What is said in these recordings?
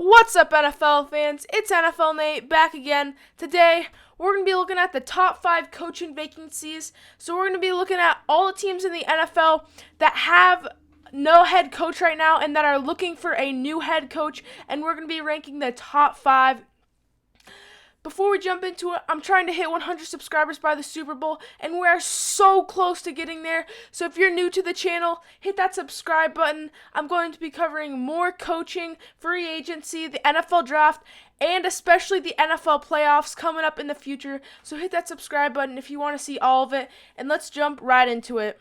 What's up, NFL fans? It's NFL Nate back again. Today, we're going to be looking at the top 5 coaching vacancies. So we're going to be looking at all the teams in the NFL that have no head coach right now and that are looking for a new head coach. And we're going to be ranking the top 5. Before we jump into it, I'm trying to hit 100 subscribers by the Super Bowl, and we are so close to getting there. So if you're new to the channel, hit that subscribe button. I'm going to be covering more coaching, free agency, the NFL draft, and especially the NFL playoffs coming up in the future. So hit that subscribe button if you want to see all of it, and let's jump right into it.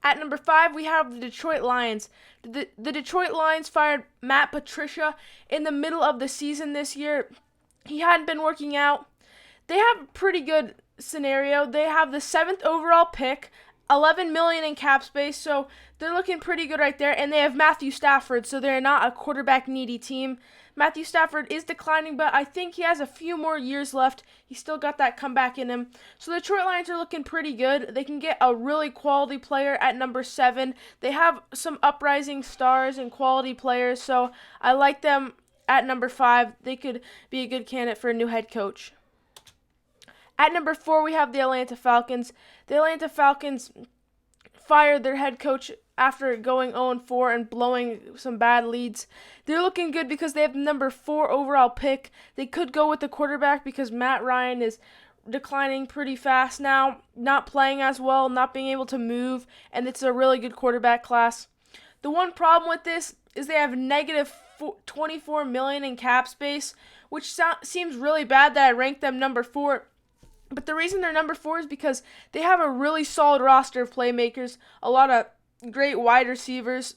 At number 5, we have the Detroit Lions. The Detroit Lions fired Matt Patricia in the middle of the season this year. He hadn't been working out. They have a pretty good scenario. They have the 7th overall pick, $11 million in cap space, so they're looking pretty good right there. And they have Matthew Stafford, so they're not a quarterback-needy team. Matthew Stafford is declining, but I think he has a few more years left. He's still got that comeback in him. So the Detroit Lions are looking pretty good. They can get a really quality player at number 7. They have some uprising stars and quality players, so I like them. At number 5, they could be a good candidate for a new head coach. At number 4, we have the Atlanta Falcons. The Atlanta Falcons fired their head coach after going 0-4 and blowing some bad leads. They're looking good because they have the number 4 overall pick. They could go with the quarterback because Matt Ryan is declining pretty fast now, not playing as well, not being able to move, and it's a really good quarterback class. The one problem with this is they have negative $24 million in cap space, which seems really bad that I ranked them number 4. But the reason they're number 4 is because they have a really solid roster of playmakers, a lot of great wide receivers,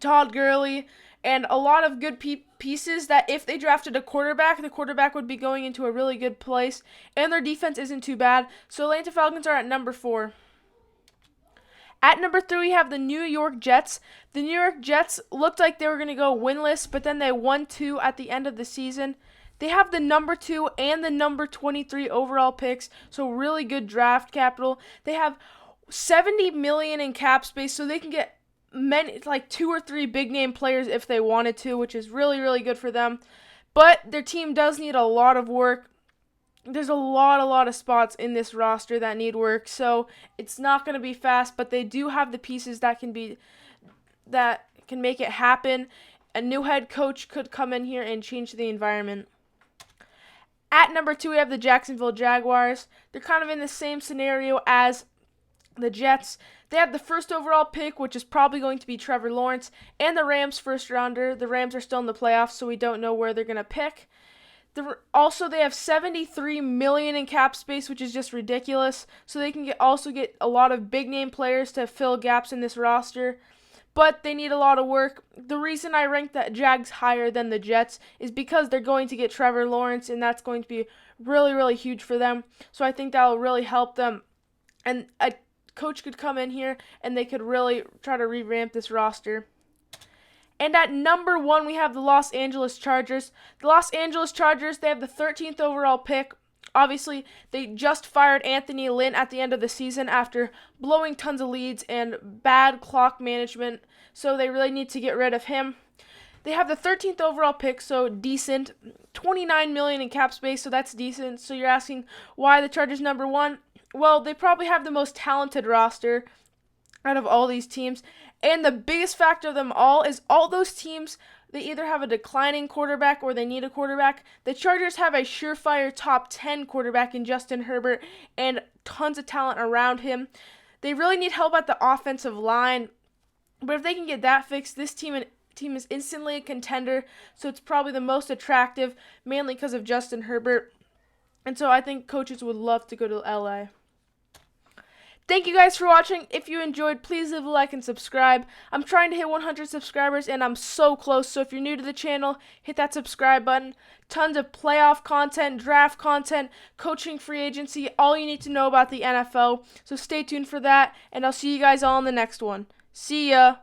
Todd Gurley, and a lot of good pieces that if they drafted a quarterback, the quarterback would be going into a really good place, and their defense isn't too bad. So Atlanta Falcons are at number 4. At number 3, we have the New York Jets. The New York Jets looked like they were going to go winless, but then they won 2 at the end of the season. They have the number 2 and the number 23 overall picks, so really good draft capital. They have $70 million in cap space, so they can get like 2 or 3 big-name players if they wanted to, which is really, really good for them. But their team does need a lot of work. There's a lot of spots in this roster that need work, so it's not going to be fast, but they do have the pieces that can make it happen. A new head coach could come in here and change the environment. At number 2, we have the Jacksonville Jaguars. They're kind of in the same scenario as the Jets. They have the 1st overall pick, which is probably going to be Trevor Lawrence, and the Rams 1st rounder. The Rams are still in the playoffs, so we don't know where they're going to pick. Also, they have $73 million in cap space, which is just ridiculous. So they can also get a lot of big-name players to fill gaps in this roster. But they need a lot of work. The reason I ranked the Jags higher than the Jets is because they're going to get Trevor Lawrence, and that's going to be really, really huge for them. So I think that will really help them. And a coach could come in here, and they could really try to revamp this roster. And at number 1, we have the Los Angeles Chargers. The Los Angeles Chargers, they have the 13th overall pick. Obviously, they just fired Anthony Lynn at the end of the season after blowing tons of leads and bad clock management, so they really need to get rid of him. They have the 13th overall pick, so decent. $29 million in cap space, so that's decent. So you're asking why the Chargers number 1? Well, they probably have the most talented roster out of all these teams. And the biggest factor of them all is all those teams, they either have a declining quarterback or they need a quarterback. The Chargers have a surefire top 10 quarterback in Justin Herbert and tons of talent around him. They really need help at the offensive line. But if they can get that fixed, this team is instantly a contender. So it's probably the most attractive, mainly because of Justin Herbert. And so I think coaches would love to go to LA. Thank you guys for watching. If you enjoyed, please leave a like and subscribe. I'm trying to hit 100 subscribers, and I'm so close. So if you're new to the channel, hit that subscribe button. Tons of playoff content, draft content, coaching free agency, all you need to know about the NFL. So stay tuned for that, and I'll see you guys all in the next one. See ya.